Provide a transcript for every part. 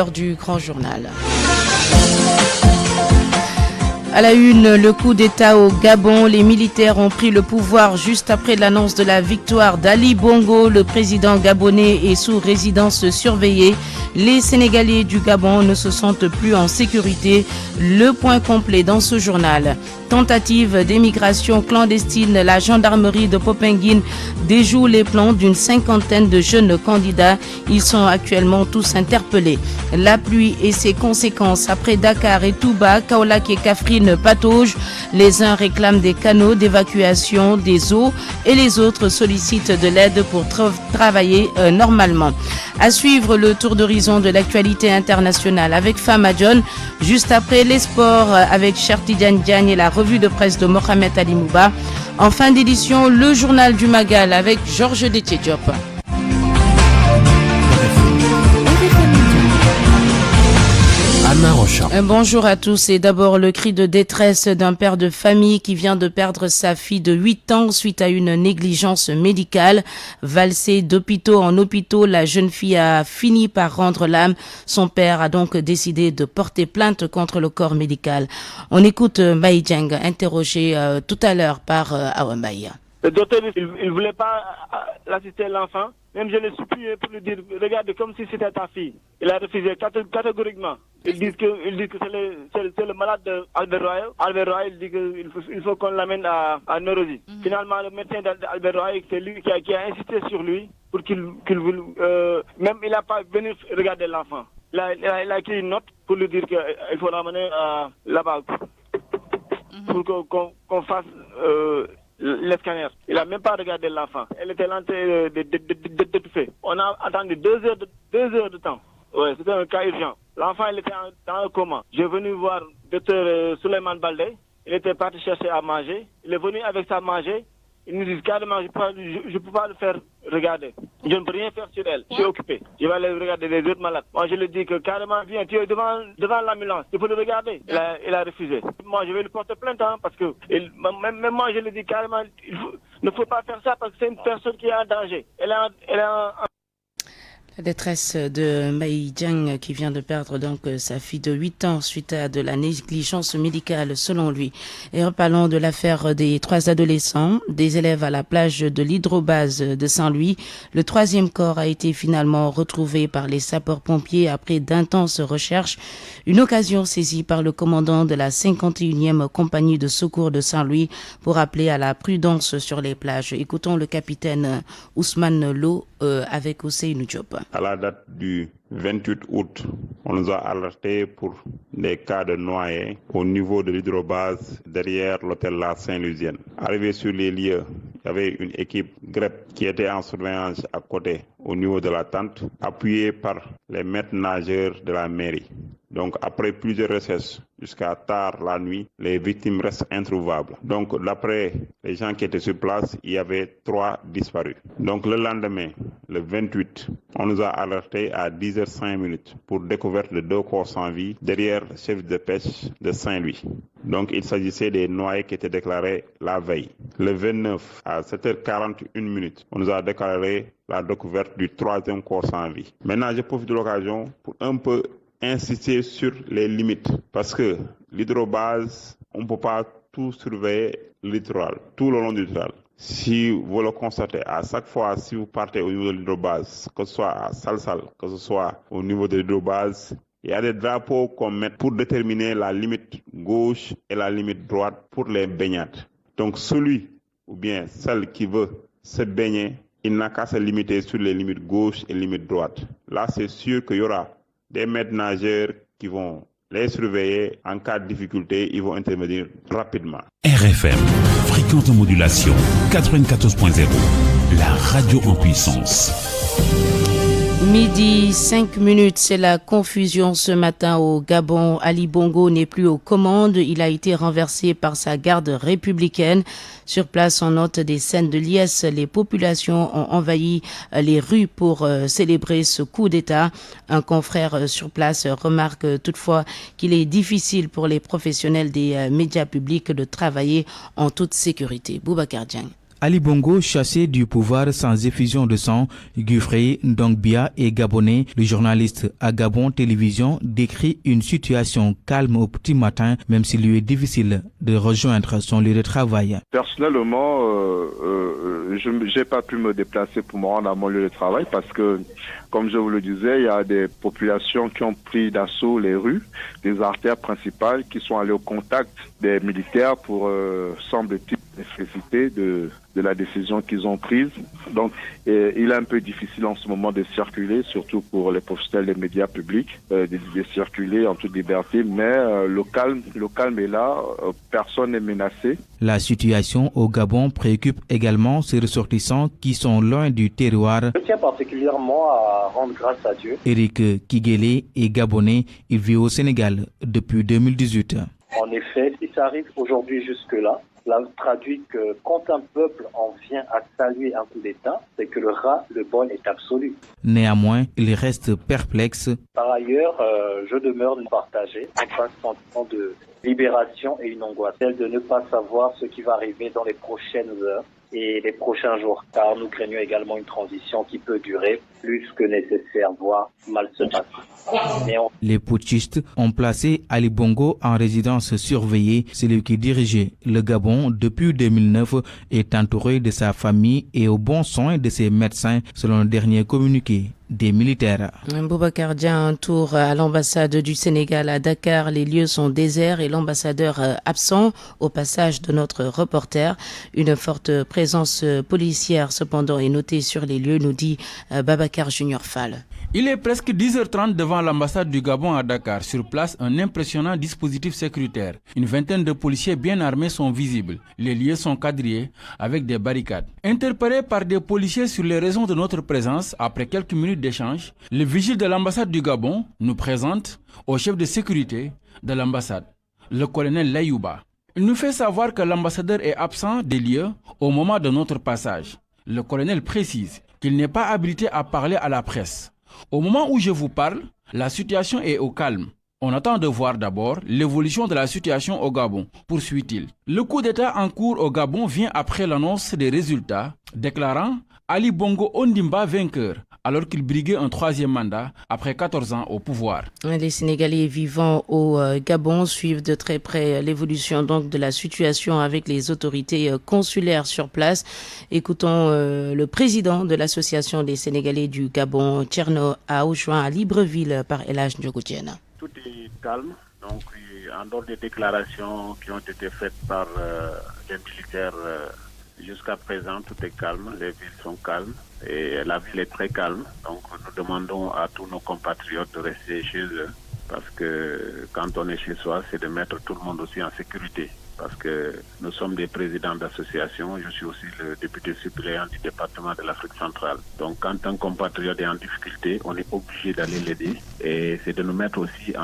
Du grand journal. À la une, le coup d'État au Gabon. Les militaires ont pris le pouvoir juste après l'annonce de la victoire d'Ali Bongo. Le président gabonais est sous résidence surveillée. Les Sénégalais du Gabon ne se sentent plus en sécurité. Le point complet dans ce journal. Tentative d'émigration clandestine, la gendarmerie de Popenguine déjoue les plans d'une cinquantaine de jeunes candidats. Ils sont actuellement tous interpellés. La pluie et ses conséquences après Dakar et Touba, Kaolack et Kaffrine pataugent. Les uns réclament des canaux d'évacuation des eaux et les autres sollicitent de l'aide pour travailler normalement. À suivre le tour d'horizon de l'actualité internationale avec Fama John, juste après les sports avec Chertidiane Diagne et la revue de presse de Mohamed Ali Mouba. En fin d'édition, le journal du Magal avec Georges Détié-Diop. Bonjour à tous et d'abord le cri de détresse d'un père de famille qui vient de perdre sa fille de 8 ans suite à une négligence médicale. Valsée d'hôpitaux en hôpitaux, la jeune fille a fini par rendre l'âme. Son père a donc décidé de porter plainte contre le corps médical. On écoute Mbaye Dieng, interrogé tout à l'heure par Awa Mbaye. Le docteur, il ne voulait pas assister l'enfant. Même je l'ai supplié pour lui dire, regarde comme si c'était ta fille. Il a refusé catégoriquement. Ils disent que c'est le malade d'Albert Royer. Albert Royer, il dit qu'il faut qu'on l'amène à Neurosis. Finalement, le médecin d'Albert Royer, c'est lui qui a insisté sur lui pour qu'il même il n'a pas venu regarder l'enfant. Il a écrit une note pour lui dire qu'il faut l'amener là-bas pour qu'on fasse le scanner. Il n'a même pas regardé l'enfant. Elle était lente d'étouffer. On a attendu 2 heures de temps. Ouais, c'était un cas urgent. L'enfant, il était dans un coma. J'ai venu voir le docteur Souleymane Baldé. Il était parti chercher à manger. Il est venu avec sa manger. Il nous dit carrément, je ne peux pas le faire regarder. Je ne peux rien faire sur elle. Je suis occupé. Je vais aller regarder les autres malades. Moi, je lui dis que carrément, viens, tu es devant l'ambulance. Tu peux le regarder. Il a refusé. Moi, je vais lui porter plainte, parce que même moi, je lui dis carrément, il ne faut pas faire ça parce que c'est une personne qui est en danger. Elle est en La détresse de Mbaye Dieng qui vient de perdre donc sa fille de 8 ans suite à de la négligence médicale selon lui. Et reparlons de l'affaire des 3 adolescents, des élèves à la plage de l'hydrobase de Saint-Louis. Le 3e corps a été finalement retrouvé par les sapeurs-pompiers après d'intenses recherches. Une occasion saisie par le commandant de la 51e compagnie de secours de Saint-Louis pour appeler à la prudence sur les plages. Écoutons le capitaine Ousmane Lo avec Ousseynou Diop. À la date du 28 août, on nous a alerté pour des cas de noyés au niveau de l'hydrobase derrière l'hôtel La Saint-Louisienne. Arrivé sur les lieux, il y avait une équipe GREP qui était en surveillance à côté au niveau de la tente, appuyée par les maîtres nageurs de la mairie. Donc après plusieurs recherches jusqu'à tard la nuit, les victimes restent introuvables. Donc d'après les gens qui étaient sur place, il y avait 3 disparus. Donc le lendemain, le 28, on nous a alertés à 10h05 pour découverte de 2 corps sans vie derrière le chef de pêche de Saint-Louis. Donc il s'agissait des noyés qui étaient déclarés la veille. Le 29, à 7h41, on nous a déclaré la découverte du 3e corps sans vie. Maintenant, je profite de l'occasion pour un peu insister sur les limites parce que l'hydrobase, on ne peut pas tout surveiller le littoral, tout le long du littoral. Si vous le constatez, à chaque fois, si vous partez au niveau de l'hydrobase, que ce soit à Salsal, que ce soit au niveau de l'hydrobase, il y a des drapeaux qu'on met pour déterminer la limite gauche et la limite droite pour les baignades. Donc celui ou bien celle qui veut se baigner, il n'a qu'à se limiter sur les limites gauche et limites droite. Là, c'est sûr qu'il y aura des maîtres nageurs qui vont les surveiller. En cas de difficulté, ils vont intervenir rapidement. RFM, fréquente modulation 94.0, la radio en puissance. Midi 5 minutes, c'est la confusion ce matin au Gabon. Ali Bongo n'est plus aux commandes. Il a été renversé par sa garde républicaine. Sur place, on note des scènes de liesse. Les populations ont envahi les rues pour célébrer ce coup d'État. Un confrère sur place remarque toutefois qu'il est difficile pour les professionnels des médias publics de travailler en toute sécurité. Boubacar Dieng. Ali Bongo, chassé du pouvoir sans effusion de sang, Guifré, Ndongbia et Gabonais, le journaliste à Gabon Télévision décrit une situation calme au petit matin, même s'il lui est difficile de rejoindre son lieu de travail. Personnellement, je n'ai pas pu me déplacer pour me rendre à mon lieu de travail parce que, comme je vous le disais, il y a des populations qui ont pris d'assaut les rues, des artères principales, qui sont allées au contact des militaires pour, semble-t-il, nécessiter de la décision qu'ils ont prise. Donc, il est un peu difficile en ce moment de circuler, surtout pour les professionnels des médias publics, de circuler en toute liberté, mais le calme est là, personne n'est menacé. La situation au Gabon préoccupe également ces ressortissants qui sont loin du terroir. Je tiens particulièrement à rendre grâce à Dieu. Eric Kigele est Gabonais, il vit au Sénégal depuis 2018. En effet, si ça arrive aujourd'hui jusque-là, cela traduit que quand un peuple en vient à saluer un coup d'État, c'est que le bol est absolu. Néanmoins, il reste perplexe. Par ailleurs, je demeure partagé entre un sentiment de libération et une angoisse, celle de ne pas savoir ce qui va arriver dans les prochaines heures et les prochains jours, car nous craignons également une transition qui peut durer plus que nécessaire, voire mal se passer. Les putschistes ont placé Ali Bongo en résidence surveillée. Celui qui dirigeait le Gabon depuis 2009 est entouré de sa famille et au bon soin de ses médecins, selon le dernier communiqué des militaires. Boubacar Dia, un tour à l'ambassade du Sénégal à Dakar. Les lieux sont déserts et l'ambassadeur absent au passage de notre reporter. Une forte présence policière cependant est notée sur les lieux, nous dit Babacar Junior Fall. Il est presque 10h30 devant l'ambassade du Gabon à Dakar. Sur place, un impressionnant dispositif sécuritaire. Une vingtaine de policiers bien armés sont visibles. Les lieux sont quadrillés avec des barricades. Interpellés par des policiers sur les raisons de notre présence, après quelques minutes d'échange, le vigile de l'ambassade du Gabon nous présente au chef de sécurité de l'ambassade, le colonel Layouba. Il nous fait savoir que l'ambassadeur est absent des lieux au moment de notre passage. Le colonel précise qu'il n'est pas habilité à parler à la presse. Au moment où je vous parle, la situation est au calme. On attend de voir d'abord l'évolution de la situation au Gabon, poursuit-il. Le coup d'État en cours au Gabon vient après l'annonce des résultats, déclarant Ali Bongo Ondimba vainqueur, alors qu'il briguait un troisième mandat après 14 ans au pouvoir. Les Sénégalais vivant au Gabon suivent de très près l'évolution donc de la situation avec les autorités consulaires sur place. Écoutons le président de l'association des Sénégalais du Gabon, Thierno Aouchouan, à Libreville par El Hadj Ndiogou Diène. Tout est calme, donc en dehors des déclarations qui ont été faites par les militaires, jusqu'à présent tout est calme, les villes sont calmes et la ville est très calme. Donc nous demandons à tous nos compatriotes de rester chez eux parce que quand on est chez soi, c'est de mettre tout le monde aussi en sécurité. Parce que nous sommes des présidents d'associations, je suis aussi le député suppléant du département de l'Afrique centrale. Donc quand un compatriote est en difficulté, on est obligé d'aller l'aider et c'est de nous mettre aussi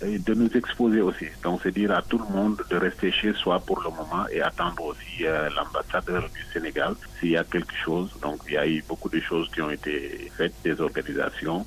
de nous exposer aussi. Donc c'est dire à tout le monde de rester chez soi pour le moment et attendre aussi l'ambassadeur du Sénégal s'il y a quelque chose. Donc il y a eu beaucoup de choses qui ont été faites, des organisations,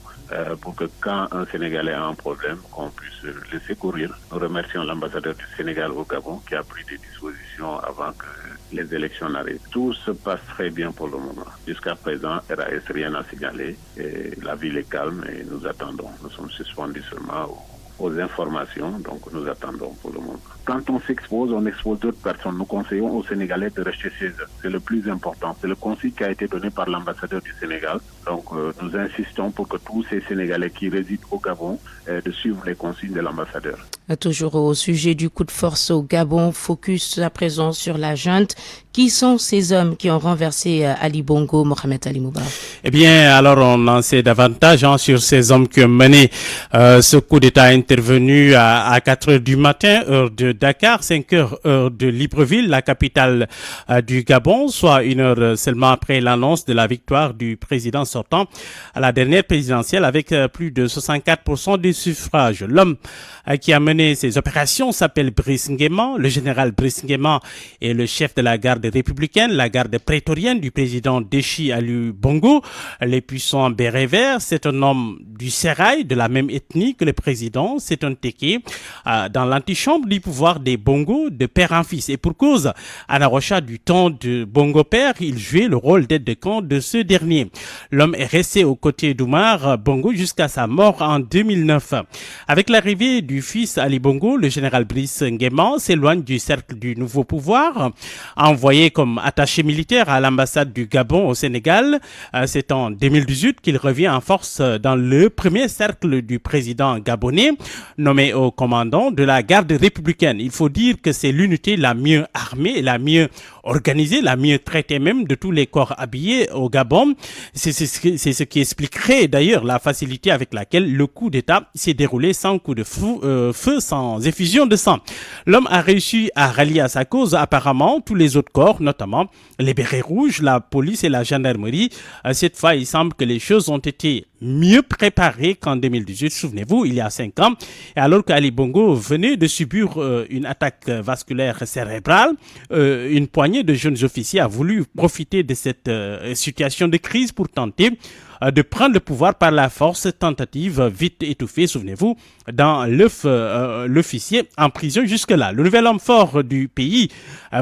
pour que quand un Sénégalais a un problème, qu'on puisse le secourir. Nous remercions l'ambassadeur du Sénégal au Gabon qui a pris des dispositions avant que les élections n'arrivent. Tout se passe très bien pour le moment. Jusqu'à présent, RAS, rien à signaler. Et la ville est calme et nous attendons. Nous sommes suspendus seulement aux informations, donc nous attendons pour le moment. Quand on s'expose, on expose d'autres personnes. Nous conseillons aux Sénégalais de rester chez eux. C'est le plus important. C'est le conseil qui a été donné par l'ambassadeur du Sénégal. Donc nous insistons pour que tous ces Sénégalais qui résident au Gabon de suivre les consignes de l'ambassadeur. Toujours au sujet du coup de force au Gabon, focus à présent sur la junte. Qui sont ces hommes qui ont renversé Ali Bongo, Mohamed Ali Moubarak? Eh bien, alors on en sait davantage sur ces hommes qui ont mené ce coup d'État intervenu à 4 heures du matin, heure de Dakar, 5 heures, heure de Libreville, la capitale du Gabon, soit 1 heure seulement après l'annonce de la victoire du président sortant sortant à la dernière présidentielle avec plus de 64% des suffrages. L'homme qui a mené ces opérations s'appelle Brice Nguema. Le général Brice Nguema est le chef de la garde républicaine, la garde prétorienne du président Déchi Ali Bongo. Les puissants bérets verts, c'est un homme du sérail, de la même ethnie que le président. C'est un téké dans l'antichambre du pouvoir des Bongo, de père en fils. Et pour cause, Anna Rocha, du temps de Bongo père, il jouait le rôle d'aide de camp de ce dernier. L'homme est resté aux côtés d'Oumar Bongo jusqu'à sa mort en 2009. Avec l'arrivée du fils Ali Bongo, le général Brice Nguema s'éloigne du cercle du nouveau pouvoir. Envoyé comme attaché militaire à l'ambassade du Gabon au Sénégal, c'est en 2018 qu'il revient en force dans le premier cercle du président gabonais, nommé au commandant de la garde républicaine. Il faut dire que c'est l'unité la mieux armée, la mieux organisée, la mieux traitée même de tous les corps habillés au Gabon. C'est ce qui expliquerait d'ailleurs la facilité avec laquelle le coup d'État s'est déroulé sans coup de feu, sans effusion de sang. L'homme a réussi à rallier à sa cause apparemment tous les autres corps, notamment les bérets rouges, la police et la gendarmerie. Cette fois, il semble que les choses ont été mieux préparées qu'en 2018. Souvenez-vous, il y a 5 ans, et alors qu'Ali Bongo venait de subir une attaque vasculaire cérébrale, une poignée de jeunes officiers a voulu profiter de cette situation de crise pour tenter de prendre le pouvoir par la force, tentative vite étouffée, souvenez-vous, dans l'œuf l'officier en prison jusque-là. Le nouvel homme fort du pays,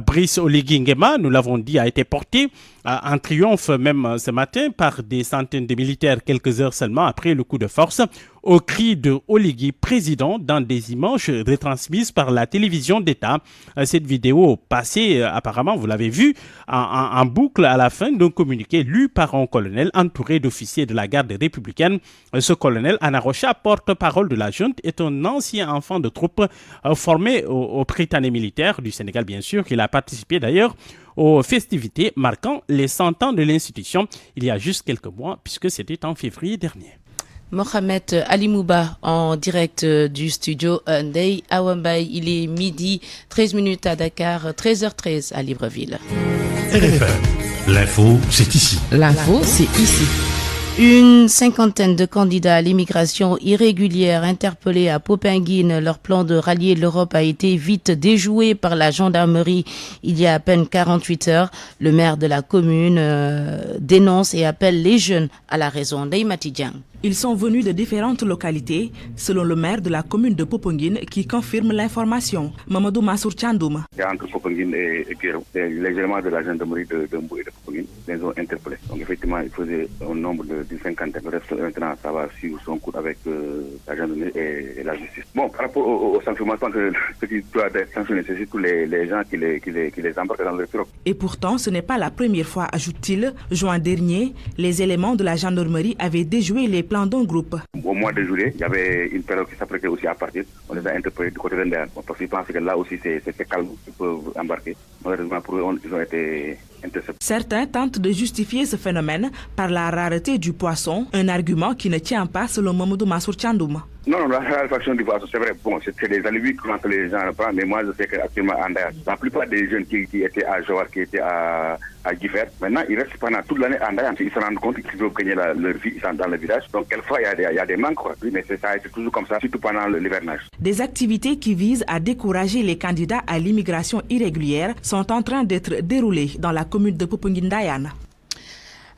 Brice Oligui Nguema, nous l'avons dit, a été porté en triomphe même ce matin par des centaines de militaires quelques heures seulement après le coup de force au cri de Oligui président dans des images retransmises par la télévision d'État. Cette vidéo passée, apparemment, vous l'avez vu, en boucle à la fin d'un communiqué lu par un colonel entouré d'officiers de la garde républicaine. Ce colonel, Anna Rocha, porte-parole de la junte, est un ancien enfant de troupe formé au Prytanée militaire du Sénégal, bien sûr, qu'il a participé d'ailleurs aux festivités marquant les 100 ans de l'institution il y a juste quelques mois, puisque c'était en février dernier. Mohamed Ali Mouba en direct du studio Ndeye Awambay. Il est midi 13 minutes à Dakar, 13h13 à Libreville. RFM, l'info, c'est ici. L'info, c'est ici. Une cinquantaine de candidats à l'immigration irrégulière interpellés à Popenguine. Leur plan de rallier l'Europe a été vite déjoué par la gendarmerie il y a à peine 48 heures. Le maire de la commune dénonce et appelle les jeunes à la raison. Ndeymati Diang. Ils sont venus de différentes localités, selon le maire de la commune de Popenguine qui confirme l'information. Mamadou Massour Tchandoum. Entre Popenguine et Guéro, les éléments de la gendarmerie de Mbou et de Popenguine les ont interpellés. Donc effectivement, il faisait un nombre d'une cinquantaine. Le reste maintenant, ça va suivre son cours avec la gendarmerie et la justice. Bon, par rapport aux sanctions, je pense que ce qui doit être sanctionné, c'est surtout les gens qui les embarquent dans le pirogue. Et pourtant, ce n'est pas la première fois, ajoute-t-il. Juin dernier, les éléments de la gendarmerie avaient déjoué les plans d'un groupe. Au mois de juillet, il y avait une période qui s'apprêtait aussi à partir. On les a interpellés du côté de Ndéane. Parce qu'ils pensaient que là aussi c'est calme, ils peuvent embarquer. Malheureusement pour eux, ils ont été interceptés. Certains tentent de justifier ce phénomène par la rareté du poisson, un argument qui ne tient pas selon Mamadou Massour Tchandoum. Non, la raréfaction du poisson, c'est vrai. Bon, c'est des alibis que les gens prennent, mais moi je sais qu'actuellement en Ndéane, la plupart des jeunes qui étaient à Joar, qui étaient à Guiffer, maintenant ils restent pendant toute l'année en Ndéane. Ils se rendent compte qu'ils doivent gagner leur vie, ils sont dans le village. Donc quelquefois il y a des manques, quoi. Oui, mais c'est toujours comme ça, surtout pendant l'hivernage. Des activités qui visent à décourager les candidats à l'immigration irrégulière sont en train d'être déroulées dans la commune de Popenguine Ndayane.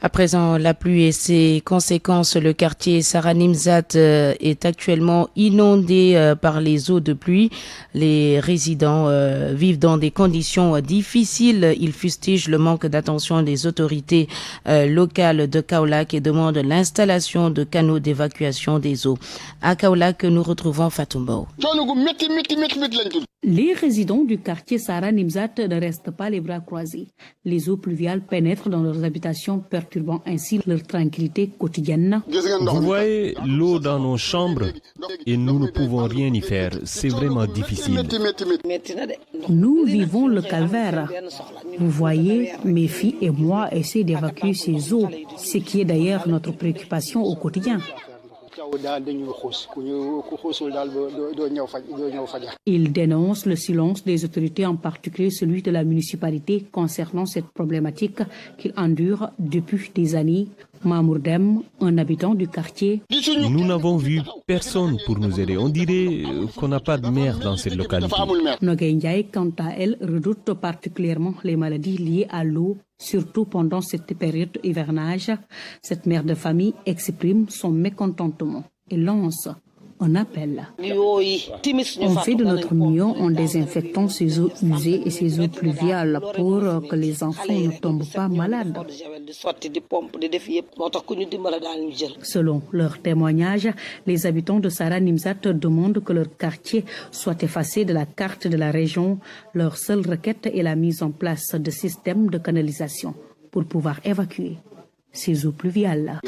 À présent, la pluie et ses conséquences, le quartier Saranimzat est actuellement inondé par les eaux de pluie. Les résidents vivent dans des conditions difficiles. Ils fustigent le manque d'attention des autorités locales de Kaolack et demandent l'installation de canaux d'évacuation des eaux. À Kaolack, nous retrouvons Fatoumbo. Les résidents du quartier Saranimzat ne restent pas les bras croisés. Les eaux pluviales pénètrent dans leurs habitations, perturbant ainsi leur tranquillité quotidienne. Vous voyez l'eau dans nos chambres et nous ne pouvons rien y faire. C'est vraiment difficile. Nous vivons le calvaire. Vous voyez, mes filles et moi essaient d'évacuer ces eaux, ce qui est d'ailleurs notre préoccupation au quotidien. Il dénonce le silence des autorités, en particulier celui de la municipalité, concernant cette problématique qu'il endure depuis des années. Mamour Dem, un habitant du quartier. Nous n'avons vu personne pour nous aider. On dirait qu'on n'a pas de maire dans cette localité. Nogay Ndiaye, quant à elle, redoute particulièrement les maladies liées à l'eau, surtout pendant cette période de hivernage. Cette mère de famille exprime son mécontentement et lance un appel. On fait de notre mieux en désinfectant ces eaux usées et ces eaux pluviales pour que les enfants ne tombent pas malades. Selon leur témoignage, les habitants de Sara Nimzat demandent que leur quartier soit effacé de la carte de la région. Leur seule requête est la mise en place de systèmes de canalisation pour pouvoir évacuer ces eaux pluviales.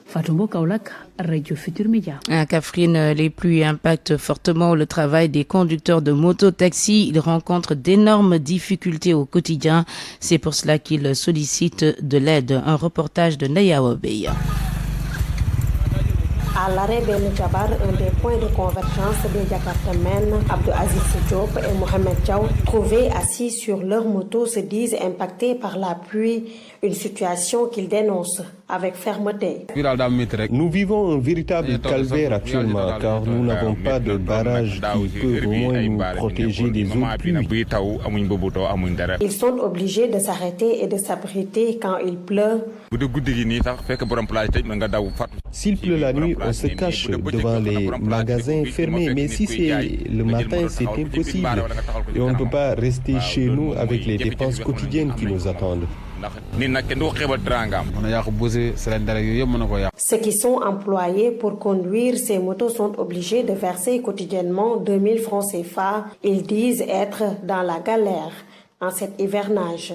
Fatou Kaolak, Radio Futur Média. À Kaffrine, les pluies impactent fortement le travail des conducteurs de moto-taxi. Ils rencontrent d'énormes difficultés au quotidien. C'est pour cela qu'ils sollicitent de l'aide. Un reportage de Naya Obeya. À l'arrêt Ben Djabar, un des points de convergence des Jakartamen, Abdou Aziz Diop et Mohamed Diaw, trouvés assis sur leur moto, se disent impactés par la pluie, une situation qu'ils dénoncent avec fermeté. Nous vivons un véritable calvaire actuellement car nous n'avons pas de barrage qui peut au moins nous protéger des eaux de pluie. Ils sont obligés de s'arrêter et de s'abriter quand il pleut. S'il pleut la nuit, on se cache devant les magasins fermés. Mais si c'est le matin, c'est impossible. Et on ne peut pas rester chez nous avec les dépenses quotidiennes qui nous attendent. Ceux qui sont employés pour conduire ces motos sont obligés de verser quotidiennement 2000 francs CFA. Ils disent être dans la galère en cet hivernage.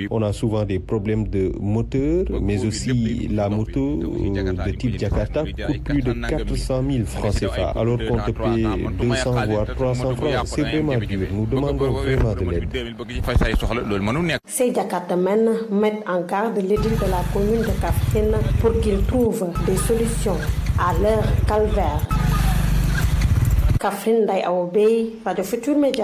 On a souvent des problèmes de moteur, mais aussi la moto de type Jakarta coûte plus de 400 000 francs CFA, alors qu'on te paye 200 voire 300 francs. C'est vraiment dur. Nous demandons vraiment de l'aide. Ces Jakartamen mettent en garde l'édile de la commune de Kaffrine pour qu'il trouve des solutions à leur calvaire.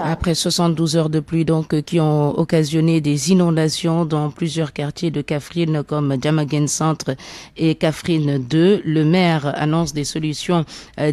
Après 72 heures de pluie qui ont occasionné des inondations dans plusieurs quartiers de Kaffrine comme Jamagen Centre et Kaffrine 2, le maire annonce des solutions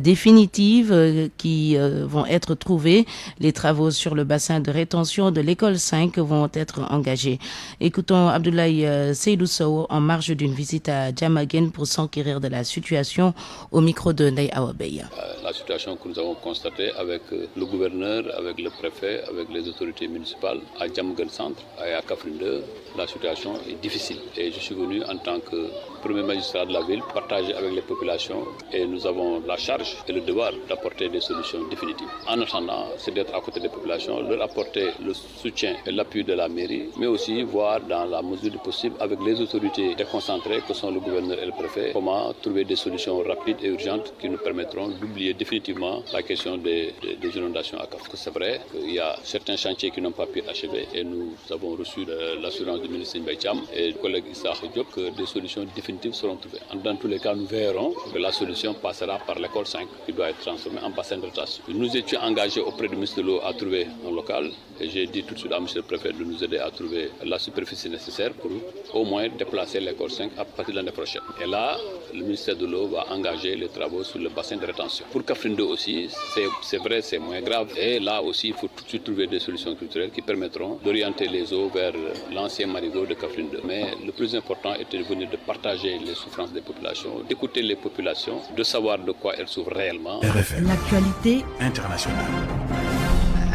définitives qui vont être trouvées. Les travaux sur le bassin de rétention de l'école 5 vont être engagés. Écoutons Abdoulaye Seydou Sow en marge d'une visite à Jamagen pour s'enquérir de la situation au micro de Ndeye Awa Beye. La situation que nous avons constatée avec le gouverneur, avec le préfet, avec les autorités municipales à Jamagen Centre et à Kaffrine 2, la situation est difficile. Et je suis venu en tant que premier magistrat de la ville partager avec les populations et nous avons la charge et le devoir d'apporter des solutions définitives. En attendant, c'est d'être à côté des populations, leur apporter le soutien et l'appui de la mairie, mais aussi voir dans la mesure du possible avec les autorités déconcentrées que sont le gouverneur et le préfet, comment trouver des solutions rapides et urgentes qui nous permettront d'oublier définitivement la question des inondations à Kaffrine. C'est vrai qu'il y a certains chantiers qui n'ont pas pu achever et nous avons reçu l'assurance du ministre Mbaïtiam et du collègue Issa Diop que des solutions définitives seront trouvées. Dans tous les cas, nous verrons que la solution passera par l'école 5 qui doit être transformée en bassin de rétention. Nous étions engagés auprès du ministre de l'eau à trouver un local et j'ai dit tout de suite à M. le préfet de nous aider à trouver la superficie nécessaire pour au moins déplacer l'école 5 à partir de l'année prochaine. Et là, le ministère de l'eau va engager les travaux sur le bassin de rétention. Pour Kaffrine 2 aussi, c'est vrai, c'est moins grave. Et là aussi, il faut tout de suite trouver des solutions culturelles qui permettront d'orienter les eaux vers l'ancien marigot de Kaffrine 2. Mais le plus important était de venir de partager les souffrances des populations, d'écouter les populations, de savoir de quoi elles souffrent réellement. RFM. L'actualité internationale.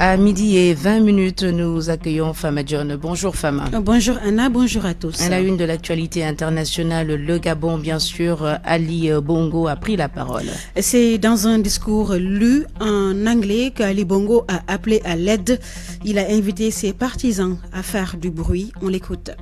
À 12h20, nous accueillons Fama John. Bonjour Fama. Bonjour Anna, bonjour à tous. À la une de l'actualité internationale, le Gabon, bien sûr, Ali Bongo a pris la parole. C'est dans un discours lu en anglais qu'Ali Bongo a appelé à l'aide. Il a invité ses partisans à faire du bruit. On l'écoute.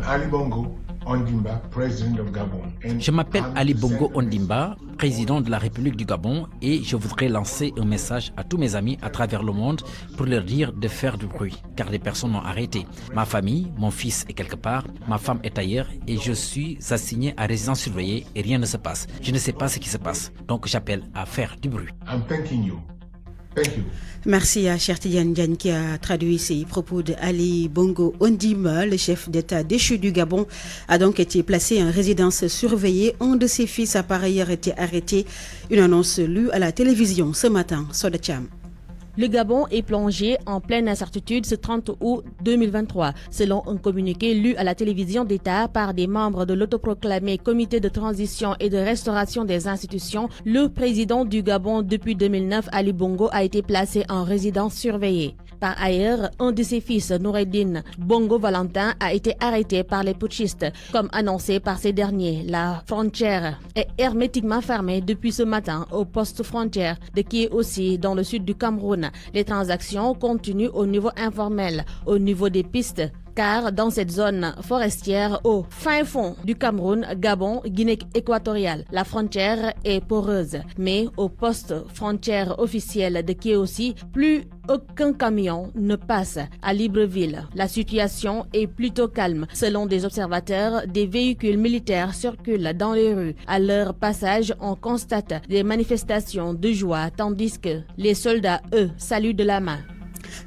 Ali Bongo Ondimba, président du Gabon. Je m'appelle Ali Bongo Ondimba, président de la République du Gabon, et je voudrais lancer un message à tous mes amis à travers le monde pour leur dire de faire du bruit, car des personnes m'ont arrêté. Ma famille, mon fils est quelque part, ma femme est ailleurs, et je suis assigné à résidence surveillée et rien ne se passe. Je ne sais pas ce qui se passe, donc j'appelle à faire du bruit. Thank you. Merci à Chertidiane Diagne qui a traduit ces propos de Ali Bongo Ondimba, le chef d'État déchu du Gabon, a donc été placé en résidence surveillée. Un de ses fils a par ailleurs été arrêté. Une annonce lue à la télévision ce matin. Soda Cham. Le Gabon est plongé en pleine incertitude ce 30 août 2023. Selon un communiqué lu à la télévision d'État par des membres de l'autoproclamé Comité de transition et de restauration des institutions, le président du Gabon depuis 2009, Ali Bongo, a été placé en résidence surveillée. Par ailleurs, un de ses fils, Noureddine Bongo Valentin, a été arrêté par les putschistes. Comme annoncé par ces derniers, la frontière est hermétiquement fermée depuis ce matin au poste frontière de Kié aussi dans le sud du Cameroun. Les transactions continuent au niveau informel, au niveau des pistes, car dans cette zone forestière au fin fond du Cameroun, Gabon, Guinée équatoriale, la frontière est poreuse. Mais au poste frontière officiel de Kié-aussi, plus aucun camion ne passe à Libreville. La situation est plutôt calme. Selon des observateurs, des véhicules militaires circulent dans les rues. À leur passage, on constate des manifestations de joie, tandis que les soldats, eux, saluent de la main.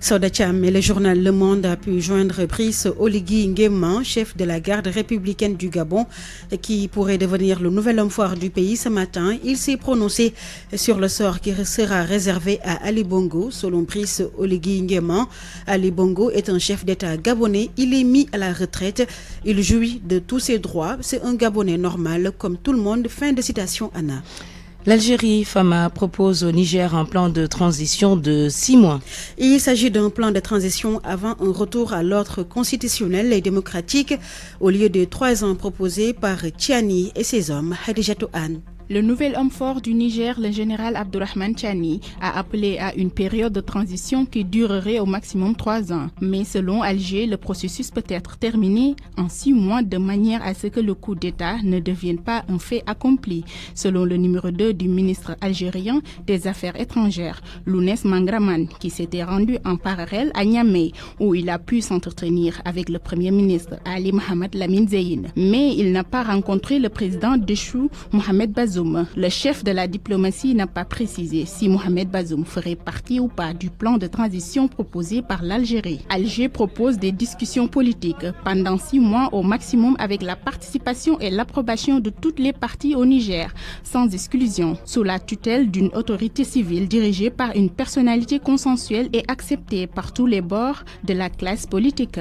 Soda Cham et le journal Le Monde a pu joindre Brice Oligui Nguema, chef de la garde républicaine du Gabon, qui pourrait devenir le nouvel homme fort du pays ce matin. Il s'est prononcé sur le sort qui sera réservé à Ali Bongo. Selon Brice Oligui Nguema, Ali Bongo est un chef d'État gabonais. Il est mis à la retraite. Il jouit de tous ses droits. C'est un Gabonais normal comme tout le monde. Fin de citation, Anna. L'Algérie, Fama, propose au Niger un plan de transition de 6 mois. Il s'agit d'un plan de transition avant un retour à l'ordre constitutionnel et démocratique au lieu de 3 ans proposés par Tchiani et ses hommes. Hadijatou Anne. Le nouvel homme fort du Niger, le général Abdourahmane Tchiani, a appelé à une période de transition qui durerait au maximum 3 ans. Mais selon Alger, le processus peut être terminé en 6 mois de manière à ce que le coup d'État ne devienne pas un fait accompli. Selon le numéro 2 du ministre algérien des Affaires étrangères, Lounès Mangraman, qui s'était rendu en parallèle à Niamey, où il a pu s'entretenir avec le premier ministre Ali Mohamed Lamine Zeyn. Mais il n'a pas rencontré le président déchu Mohamed Bazoum. Le chef de la diplomatie n'a pas précisé si Mohamed Bazoum ferait partie ou pas du plan de transition proposé par l'Algérie. Alger propose des discussions politiques pendant 6 mois au maximum avec la participation et l'approbation de toutes les parties au Niger, sans exclusion, sous la tutelle d'une autorité civile dirigée par une personnalité consensuelle et acceptée par tous les bords de la classe politique.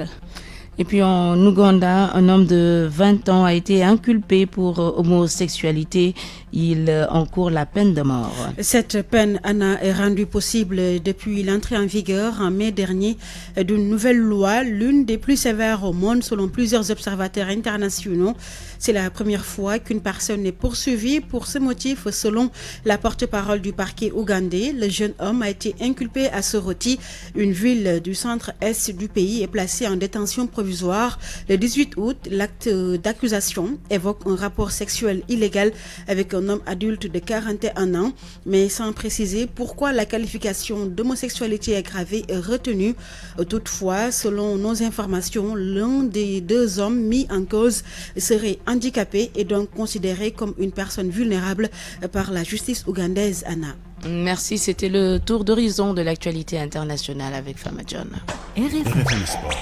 Et puis en Ouganda, un homme de 20 ans a été inculpé pour homosexualité. Il encourt la peine de mort. Cette peine, Anna, est rendue possible depuis l'entrée en vigueur en mai dernier d'une nouvelle loi, l'une des plus sévères au monde selon plusieurs observateurs internationaux. C'est la première fois qu'une personne est poursuivie pour ce motif selon la porte-parole du parquet ougandais. Le jeune homme a été inculpé à Soroti, une ville du centre-est du pays, et placé en détention provisoire. Le 18 août, l'acte d'accusation évoque un rapport sexuel illégal avec un homme adulte de 41 ans, mais sans préciser pourquoi la qualification d'homosexualité aggravée est retenue. Toutefois, selon nos informations, l'un des 2 hommes mis en cause serait handicapé et donc considéré comme une personne vulnérable par la justice ougandaise, Anna. Merci, c'était le tour d'horizon de l'actualité internationale avec Fama John. RFI Sport.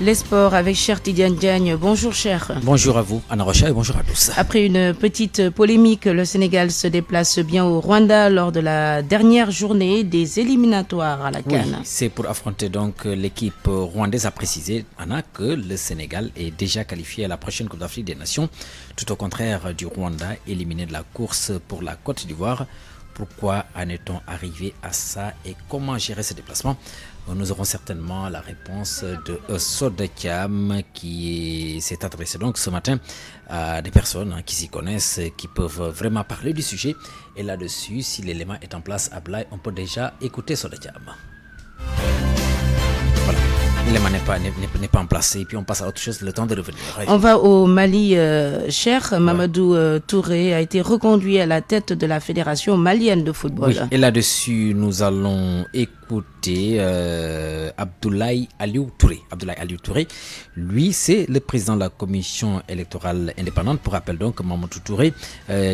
Les sports avec Cher Tidiane Diagne. Bonjour Cher. Bonjour à vous, Anna Rocha, et bonjour à tous. Après une petite polémique, le Sénégal se déplace bien au Rwanda lors de la dernière journée des éliminatoires à la CAN. Oui, c'est pour affronter donc l'équipe rwandaise. A précisé, Anna, que le Sénégal est déjà qualifié à la prochaine Coupe d'Afrique des Nations, tout au contraire du Rwanda, éliminé de la course pour la Côte d'Ivoire. Pourquoi en est-on arrivé à ça et comment gérer ce déplacement? Nous aurons certainement la réponse de Sodekam qui s'est adressé donc ce matin à des personnes qui s'y connaissent, qui peuvent vraiment parler du sujet. Et là-dessus, si l'élément est en place à Blaye, on peut déjà écouter Sodekam. Voilà. L'élément n'est pas en place. Et puis on passe à autre chose, le temps de revenir. On va au Mali, cher. Mamadou Touré a été reconduit à la tête de la Fédération malienne de football. Oui, et là-dessus, nous allons écouter Abdoulaye Aliou Touré. Abdoulaye Aliou Touré, lui, c'est le président de la commission électorale indépendante. Pour rappel donc, Mamadou Touré,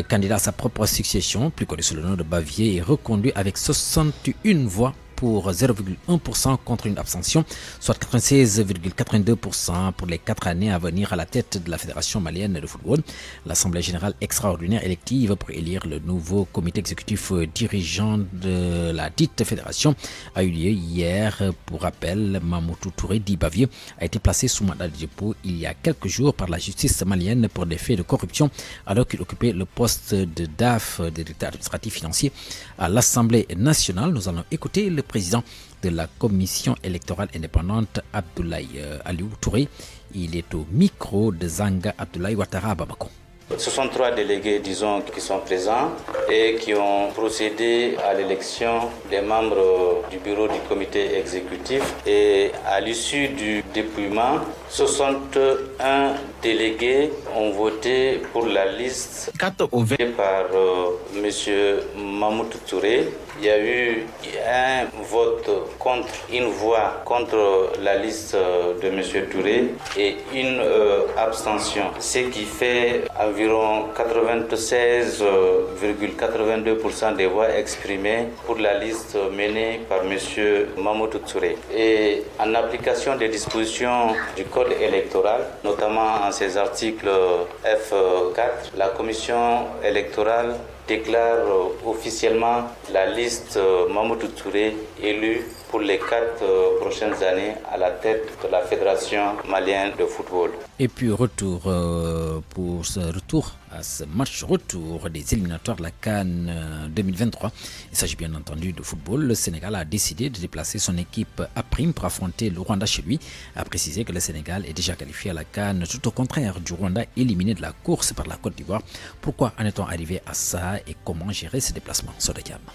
candidat à sa propre succession, plus connu sous le nom de Bavier, est reconduit avec 61 voix pour 0,1% contre une abstention, soit 96,82% pour les 4 années à venir à la tête de la Fédération malienne de football. L'Assemblée générale extraordinaire élective pour élire le nouveau comité exécutif dirigeant de la dite fédération a eu lieu hier. Pour rappel, Mamadou Touré dit Bavier a été placé sous mandat de dépôt il y a quelques jours par la justice malienne pour des faits de corruption alors qu'il occupait le poste de DAF, directeur administratif financier à l'Assemblée nationale. Nous allons écouter le président de la commission électorale indépendante, Abdoulaye Aliou Touré. Il est au micro de Zanga Abdoulaye Ouattara à Bamako. 63 délégués, disons, qui sont présents et qui ont procédé à l'élection des membres du bureau du comité exécutif. Et à l'issue du dépouillement, 61 délégués ont voté pour la liste par M. Mamadou Touré. Il y a eu un vote contre, une voix contre la liste de M. Touré et une abstention, ce qui fait environ 96,82% des voix exprimées pour la liste menée par M. Mamadou Touré. Et en application des dispositions du Code électoral, notamment en ses articles F4, la commission électorale déclare officiellement la liste Mamadou Touré élu pour les 4 prochaines années à la tête de la Fédération malienne de football. Et puis retour pour ce retour à ce match retour des éliminatoires de la CAN 2023. Il s'agit bien entendu de football. Le Sénégal a décidé de déplacer son équipe à prime pour affronter le Rwanda chez lui. A précisé que le Sénégal est déjà qualifié à la CAN, tout au contraire du Rwanda éliminé de la course par la Côte d'Ivoire. Pourquoi en est-on arrivé à ça et comment gérer ce déplacement?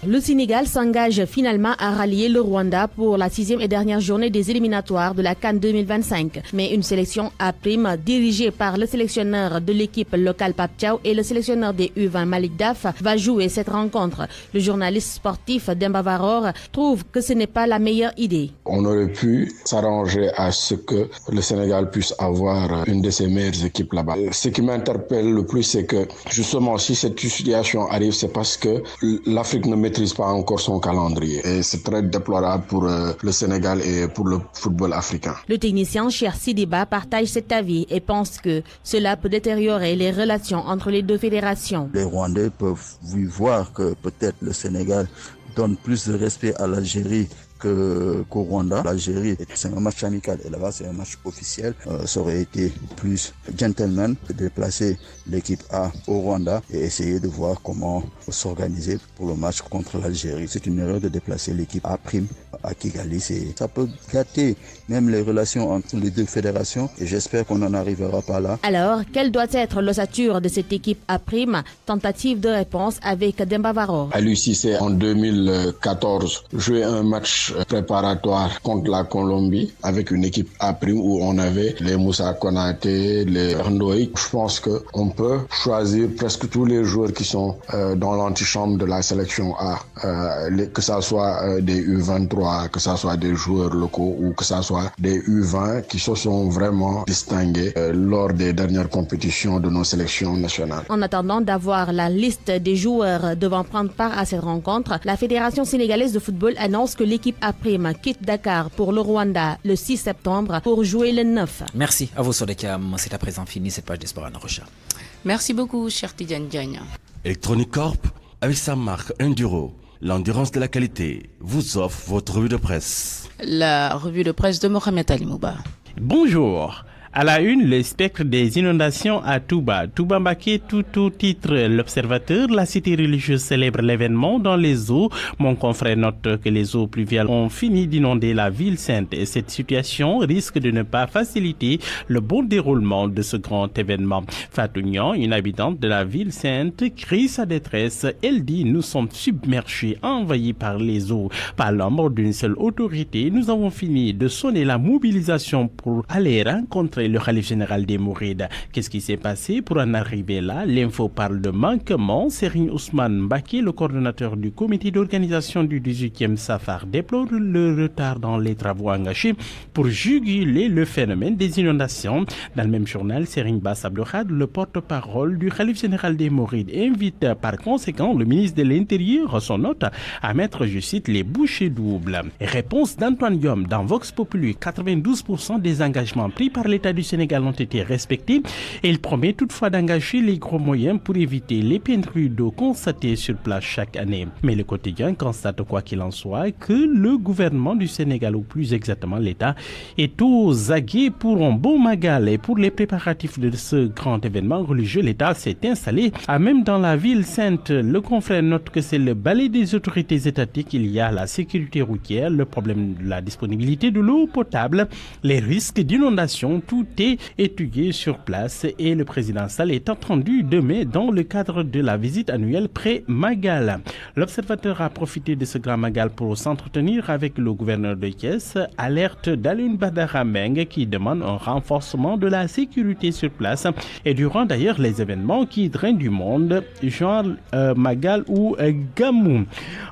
Le Sénégal s'engage finalement à rallier le Rwanda pour la 6e et dernière journée des éliminatoires de la CAN 2025. Mais une sélection à prime dirigée par le sélectionneur de l'équipe locale Pape Thiaw et le sélectionneur des U20 Malik Daf va jouer cette rencontre. Le journaliste sportif Demba Varor trouve que ce n'est pas la meilleure idée. On aurait pu s'arranger à ce que le Sénégal puisse avoir une de ses meilleures équipes là-bas. Ce qui m'interpelle le plus, c'est que justement si cette situation arrive, c'est parce que l'Afrique ne maîtrise pas encore son calendrier. Et c'est très déplorable pour le Sénégal et pour le football africain. Le technicien Cheikh Sidiba partage cet avis et pense que cela peut détériorer les relations entre les deux fédérations. Les Rwandais peuvent voir que peut-être le Sénégal donne plus de respect à l'Algérie qu'au Rwanda. L'Algérie, c'est un match amical et là-bas c'est un match officiel. Ça aurait été plus gentleman de déplacer l'équipe A au Rwanda et essayer de voir comment s'organiser pour le match contre l'Algérie. C'est une erreur de déplacer l'équipe A' à Kigali. Ça peut gâter même les relations entre les deux fédérations et j'espère qu'on n'en arrivera pas là. Alors, quelle doit être l'ossature de cette équipe A'? Tentative de réponse avec Demba Varor. Aliou Cissé en 2014 jouait un match préparatoire contre la Colombie avec une équipe A' où on avait les Moussa Konaté, les Ndoye. Je pense qu'on peut choisir presque tous les joueurs qui sont dans l'antichambre de la sélection A, que ça soit des U23, que ça soit des joueurs locaux ou que ça soit des U20 qui se sont vraiment distingués lors des dernières compétitions de nos sélections nationales. En attendant d'avoir la liste des joueurs devant prendre part à cette rencontre, la Fédération sénégalaise de football annonce que l'équipe A' quitte Dakar pour le Rwanda le 6 septembre pour jouer le 9. Merci à vous, Sodekam. C'est à présent fini cette page d'Espoir en Rocha. Merci beaucoup, cher Tidiane Diagne. Electronic Corp, avec sa marque Enduro, l'endurance de la qualité, vous offre votre revue de presse. La revue de presse de Mohamed Ali Mouba. Bonjour. À la une, le spectre des inondations à Touba. Touba Mbaké, tout au titre l'Observateur. La cité religieuse célèbre l'événement dans les eaux. Mon confrère note que les eaux pluviales ont fini d'inonder la ville sainte et cette situation risque de ne pas faciliter le bon déroulement de ce grand événement. Fatou Niang, une habitante de la ville sainte, crie sa détresse. Elle dit: nous sommes submergés, envahis par les eaux. Par l'ombre d'une seule autorité, nous avons fini de sonner la mobilisation pour aller rencontrer le khalife général des Mourides. Qu'est-ce qui s'est passé pour en arriver là? L'info parle de manquement. Serigne Ousmane Mbaké, le coordonnateur du comité d'organisation du 18e Safar, déplore le retard dans les travaux engagés pour juguler le phénomène des inondations. Dans le même journal, Serigne Bass Abdou Khadre, le porte-parole du khalife général des Mourides, invite par conséquent le ministre de l'Intérieur, son hôte, à mettre, je cite, les bouchées doubles. Réponse d'Antoine Diome dans Vox Populi: 92% des engagements pris par l'État du Sénégal ont été respectés et il promet toutefois d'engager les gros moyens pour éviter les pénuries d'eau constatées sur place chaque année. Mais le quotidien constate, quoi qu'il en soit, que le gouvernement du Sénégal, ou plus exactement l'État, est aux aguets pour un beau magal et pour les préparatifs de ce grand événement religieux. L'État s'est installé même dans la ville sainte. Le confrère note que c'est le balai des autorités étatiques. Il y a la sécurité routière, le problème de la disponibilité de l'eau potable, les risques d'inondation. Tout est étudié sur place et le président Sall est attendu demain dans le cadre de la visite annuelle pré-Magal. L'Observateur a profité de ce grand Magal pour s'entretenir avec le gouverneur de Thiès, alerte d'Alioune Badara Mbengue qui demande un renforcement de la sécurité sur place et durant d'ailleurs les événements qui drainent du monde, genre Magal ou Gamou.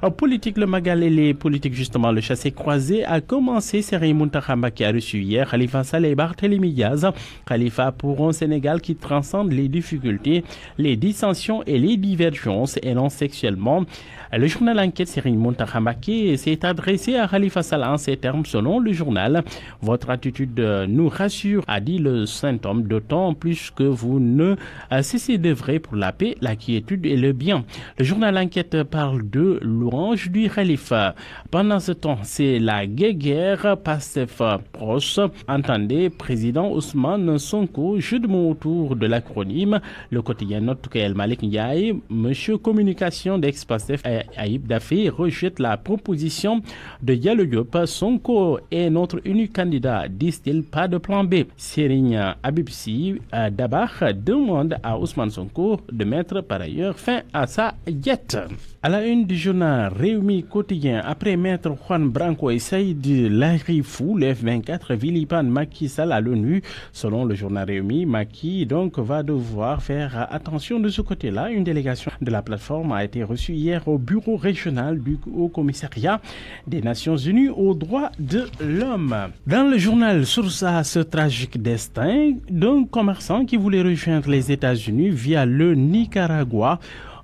En politique, le Magal et les politiques, justement, le chassé-croisé a commencé. Serigne Mountakha Mbacké a reçu hier Khalifa Sall et Barthélémy Diaz. Khalifa pour un Sénégal qui transcende les difficultés, les dissensions et les divergences et non sexuellement. Le journal Enquête, Serigne Mountakha Mbacké s'est adressé à Khalifa Sall en ces termes selon le journal: votre attitude nous rassure, a dit le saint homme, d'autant plus que vous ne cessez d'œuvrer pour la paix, la quiétude et le bien. Le journal Enquête parle de louange du Khalifa. Pendant ce temps, c'est la guéguerre Pastef proche. Entendez président Ousmane Sonko, jeu de mots autour de l'acronyme. Le quotidien note que El Malik Ndiaye, monsieur communication d'ex-Pastef Ayib Daffé, rejette la proposition de Diallo Diop. Sonko est notre unique candidat, disent-ils, pas de plan B. Serigne Habib Sy Dabakh demande à Ousmane Sonko de mettre par ailleurs fin à sa diète. À la une du journal Rewmi Quotidien, après maître Juan Branco et Saïd Larifou, le F24 vilipende Macky Sall à l'ONU. Selon le journal Rewmi, Macky donc va devoir faire attention de ce côté-là. Une délégation de la plateforme a été reçue hier au bureau régional du Haut Commissariat des Nations Unies aux droits de l'homme. Dans le journal Source A, ce tragique destin d'un commerçant qui voulait rejoindre les États-Unis via le Nicaragua.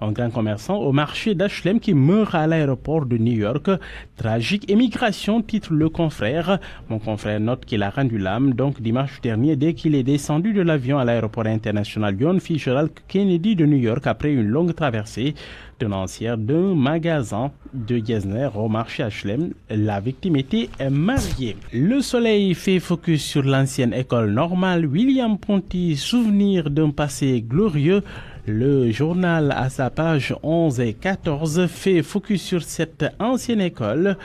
Un grand commerçant au marché d'HLM qui meurt à l'aéroport de New York. Tragique émigration, titre le confrère. Mon confrère note qu'il a rendu l'âme donc dimanche dernier dès qu'il est descendu de l'avion à l'aéroport international John Fitzgerald Kennedy de New York après une longue traversée tenancière d'un magasin de Getzner au marché HLM. La victime était mariée. Le Soleil fait focus sur l'ancienne école normale William Ponty, souvenir d'un passé glorieux. Le journal, à sa page 11 et 14, fait focus sur cette ancienne école,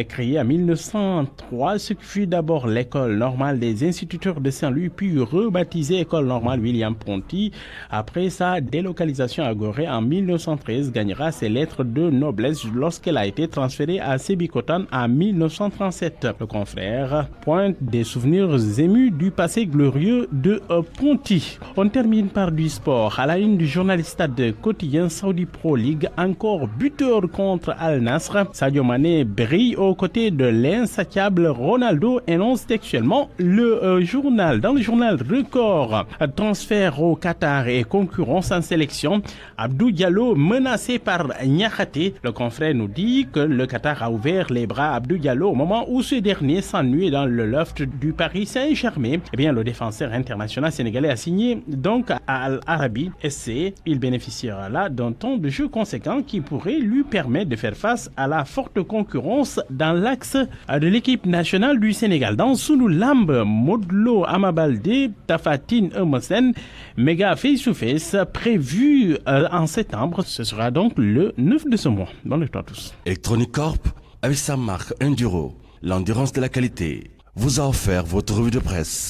créée en 1903, ce qui fut d'abord l'école normale des instituteurs de Saint-Louis, puis rebaptisée école normale William Ponty. Après sa délocalisation à Gorée en 1913, gagnera ses lettres de noblesse lorsqu'elle a été transférée à Sébikotane en 1937. Le confrère pointe des souvenirs émus du passé glorieux de Ponty. On termine par du sport. À la une du journaliste de quotidien Saudi Pro League, encore buteur contre Al Nassr. Sadio Mané brille aux côtés de l'insatiable Ronaldo, énonce textuellement le journal. Dans le journal Record, transfert au Qatar et concurrence en sélection. Abdou Diallo menacé par Niakhaté. Le confrère nous dit que le Qatar a ouvert les bras à Abdou Diallo au moment où ce dernier s'ennuie dans le loft du Paris Saint-Germain. Eh bien, le défenseur international sénégalais a signé donc à Al Arabi SC et il bénéficiera là d'un temps de jeu conséquent qui pourrait lui permettre de faire face à la forte concurrence dans l'axe de l'équipe nationale du Sénégal. Dans Sunu Lamb, Modlo Amabalde, Tafatine Emerson, méga face-to-face prévu en septembre. Ce sera donc le 9 de ce mois. Bonne lecture à tous. Electronic Corp, avec sa marque Enduro, l'endurance de la qualité, vous a offert votre revue de presse.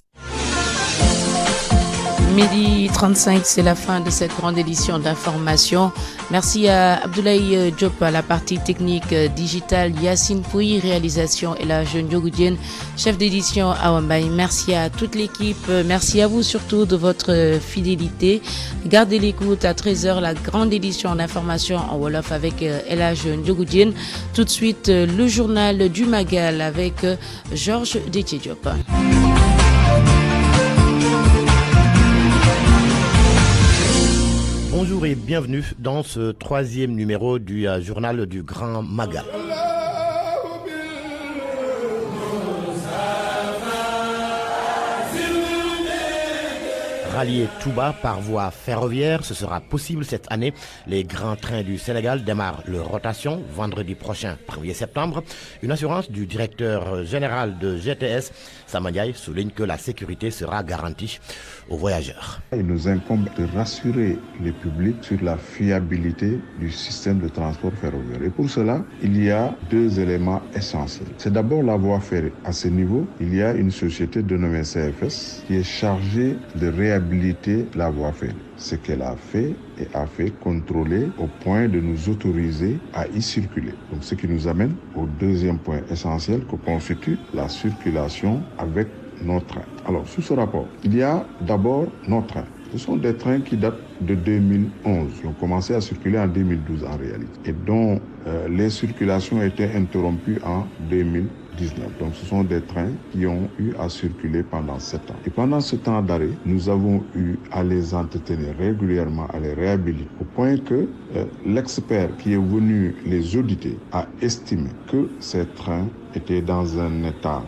Midi 35, c'est la fin de cette grande édition d'information. Merci à Abdoulaye Diop à la partie technique digitale, Yacine Pouy, réalisation et la jeune Diogoudien, chef d'édition Awambay. Merci à toute l'équipe, merci à vous surtout de votre fidélité. Gardez l'écoute à 13h, la grande édition d'information en Wolof avec Elage Diogoudien. Tout de suite, le journal du Magal avec Georges Détié Diop. Bonjour et bienvenue dans ce 3e numéro du journal du Grand Magal. Rallier Touba par voie ferroviaire, ce sera possible cette année. Les grands trains du Sénégal démarrent leur rotation vendredi prochain, 1er septembre. Une assurance du directeur général de GTS, Samandiaï, souligne que la sécurité sera garantie aux voyageurs. Il nous incombe de rassurer les publics sur la fiabilité du système de transport ferroviaire. Et pour cela, il y a 2 éléments essentiels. C'est d'abord la voie ferrée. À ce niveau, il y a une société dénommée CFS qui est chargée de réhabiliter la voie ferrée. Ce qu'elle a fait et a fait contrôler au point de nous autoriser à y circuler. Donc ce qui nous amène au 2e point essentiel que constitue la circulation avec nos trains. Alors sous ce rapport, il y a d'abord nos trains. Ce sont des trains qui datent de 2011, qui ont commencé à circuler en 2012 en réalité, et dont les circulations étaient interrompues en 2019. Donc ce sont des trains qui ont eu à circuler pendant 7 ans. Et pendant ce temps d'arrêt, nous avons eu à les entretenir régulièrement, à les réhabiliter, au point que l'expert qui est venu les auditer a estimé que ces trains étaient dans un état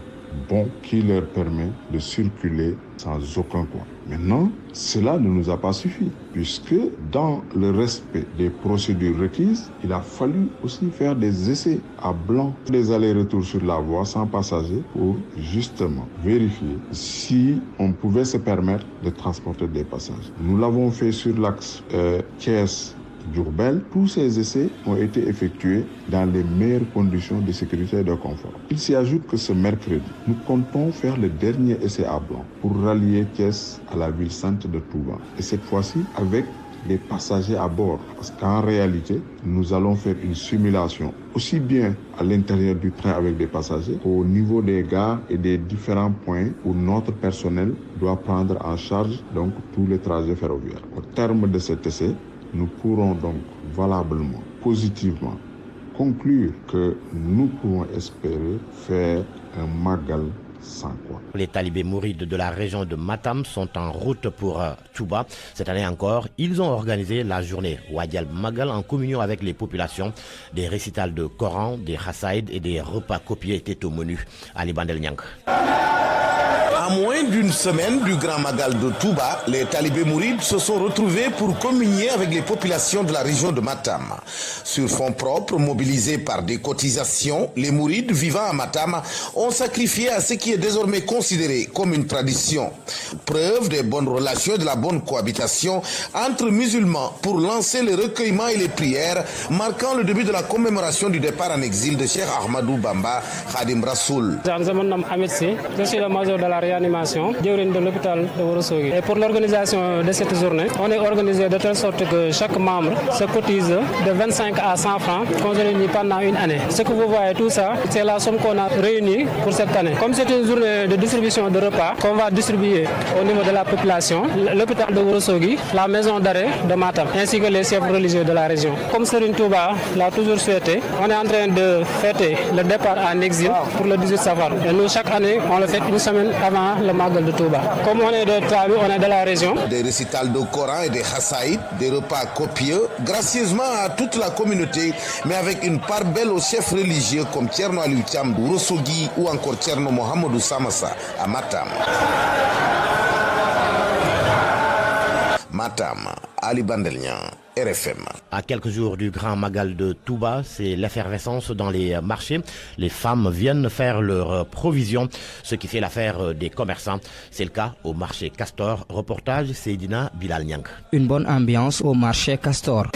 bon qui leur permet de circuler sans aucun quoi. Maintenant, cela ne nous a pas suffi, puisque dans le respect des procédures requises, il a fallu aussi faire des essais à blanc, des allers-retours sur la voie sans passagers pour justement vérifier si on pouvait se permettre de transporter des passagers. Nous l'avons fait sur l'axe Thiès-Diourbel. Tous ces essais ont été effectués dans les meilleures conditions de sécurité et de confort. Il s'y ajoute que ce mercredi, nous comptons faire le dernier essai à blanc pour rallier Thiès à la ville sainte de Touba. Et cette fois-ci avec les passagers à bord. Parce qu'en réalité, nous allons faire une simulation aussi bien à l'intérieur du train avec des passagers qu'au niveau des gares et des différents points où notre personnel doit prendre en charge donc tous les trajets ferroviaires. Au terme de cet essai, nous pourrons donc valablement, positivement, conclure que nous pouvons espérer faire un Magal sans quoi. Les talibés mourides de la région de Matam sont en route pour Touba. Cette année encore, ils ont organisé la journée Wadial Magal en communion avec les populations. Des récitals de Coran, des Khassaïd et des repas copiés étaient au menu. Ali Bandel Nyang. À moins d'une semaine du Grand Magal de Touba, les talibés mourides se sont retrouvés pour communier avec les populations de la région de Matam. Sur fonds propres, mobilisés par des cotisations, les mourides vivant à Matam ont sacrifié à ce qui est désormais considéré comme une tradition. Preuve des bonnes relations et de la bonne cohabitation entre musulmans pour lancer les recueillements et les prières, marquant le début de la commémoration du départ en exil de Cheikh Ahmadou Bamba Khadim Rassoul. Je suis le major de la réanimation, de l'hôpital de Ourossogui. Et pour l'organisation de cette journée, on est organisé de telle sorte que chaque membre se cotise de 25 à 100 francs qu'on réunit pendant une année. Ce que vous voyez, tout ça, c'est la somme qu'on a réunie pour cette année. Comme c'est une journée de distribution de repas qu'on va distribuer au niveau de la population, l'hôpital de Ourossogui, la maison d'arrêt de Matam, ainsi que les chefs religieux de la région. Comme Serigne Touba l'a toujours souhaité, on est en train de fêter le départ en exil pour le 18 Safar. Et nous, chaque année, on le fait une semaine avant le Magal de Touba. Comme on est de Tabi, on est de la région. Des récitals de Coran et des Khassaïd, des repas copieux, gracieusement à toute la communauté, mais avec une part belle aux chefs religieux comme Tcherno Aliou Thiam d'Ourossogui ou encore Tcherno Mohamedou Samassa à Matam. Matam. Ali Bandelnian, RFM. À quelques jours du Grand Magal de Touba, c'est l'effervescence dans les marchés. Les femmes viennent faire leurs provisions, ce qui fait l'affaire des commerçants. C'est le cas au marché Castor. Reportage Seydina Bilal Niang. Une bonne ambiance au marché Castor.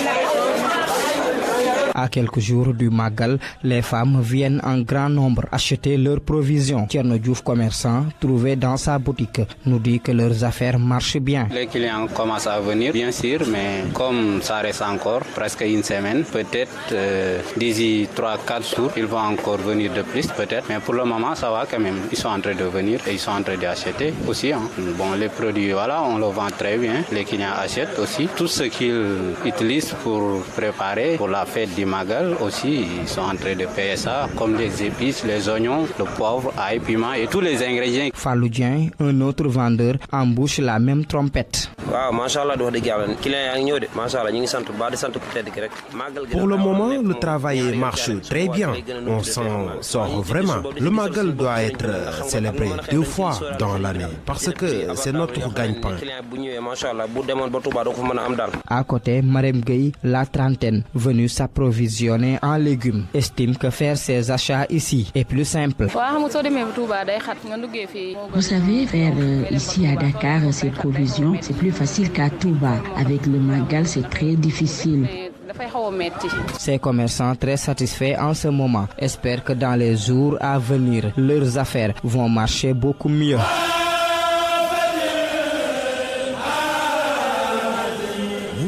À quelques jours du Magal, les femmes viennent en grand nombre acheter leurs provisions. Tierno Diouf, commerçant, trouvé dans sa boutique, nous dit que leurs affaires marchent bien. Les clients commencent à venir, bien sûr, mais comme ça reste encore presque une semaine, peut-être d'ici 3-4 jours, ils vont encore venir de plus, peut-être. Mais pour le moment, ça va quand même. Ils sont en train de venir et ils sont en train d'acheter aussi. Bon, les produits, voilà, on le vend très bien. Les clients achètent aussi. Tout ce qu'ils utilisent pour préparer pour la fête du Magal aussi, ils sont en train de payer ça, comme les épices, les oignons, le poivre, ail, piment et tous les ingrédients. Faloudien, un autre vendeur, embouche la même trompette. Pour le moment, le travail marche très bien. On s'en sort vraiment. Le Magal doit être célébré 2 fois dans l'année parce que c'est notre gagne-pain. À côté, Marem Gueye, la trentaine, venue s'approvisionner en légumes, estime que faire ses achats ici est plus simple. Vous savez, faire ici à Dakar ces provisions, c'est plus facile qu'à Touba. Avec le Magal, c'est très difficile. Ces commerçants très satisfaits en ce moment espèrent que dans les jours à venir, leurs affaires vont marcher beaucoup mieux.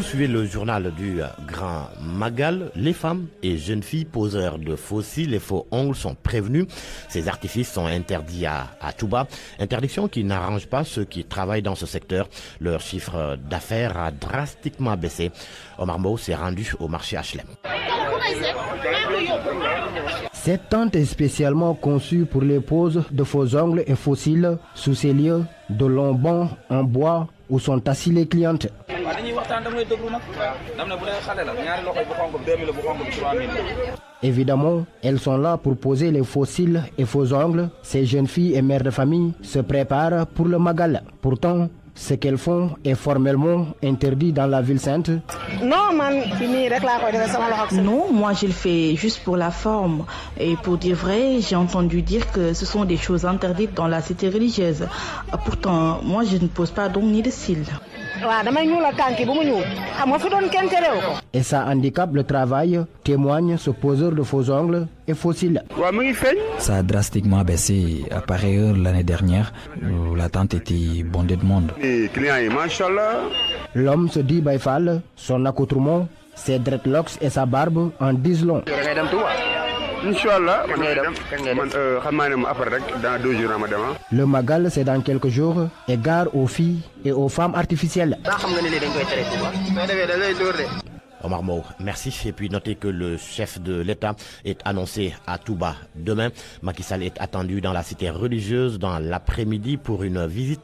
Suivez le journal du Grand Magal. Les femmes et jeunes filles poseurs de faux cils et faux ongles sont prévenues. Ces artifices sont interdits à Touba. Interdiction qui n'arrange pas ceux qui travaillent dans ce secteur. Leur chiffre d'affaires a drastiquement baissé. Omar Mou s'est rendu au marché HLM. Cette tente est spécialement conçue pour les poses de faux ongles et faux cils. Sous ces lieux, de longs bancs en bois où sont assis les clientes. Évidemment, elles sont là pour poser les faux cils et faux ongles. Ces jeunes filles et mères de famille se préparent pour le Magal. Pourtant, ce qu'elles font est formellement interdit dans la ville sainte. Non, moi je le fais juste pour la forme. Et pour dire vrai, j'ai entendu dire que ce sont des choses interdites dans la cité religieuse. Pourtant, moi je ne pose pas d'ongles ni de cils. Et ça handicape le travail, témoigne ce poseur de faux ongles et faux cils. Ça a drastiquement baissé. À pareille heure l'année dernière, la tente était bondée de monde. L'homme se dit Baïfal, son accoutrement, ses dreadlocks et sa barbe en disent long. Le Magal, c'est dans quelques jours, égard aux filles et aux femmes artificielles. Omar Mou, merci. Et puis notez que le chef de l'État est annoncé à Touba demain. Macky Sall est attendu dans la cité religieuse dans l'après-midi pour une visite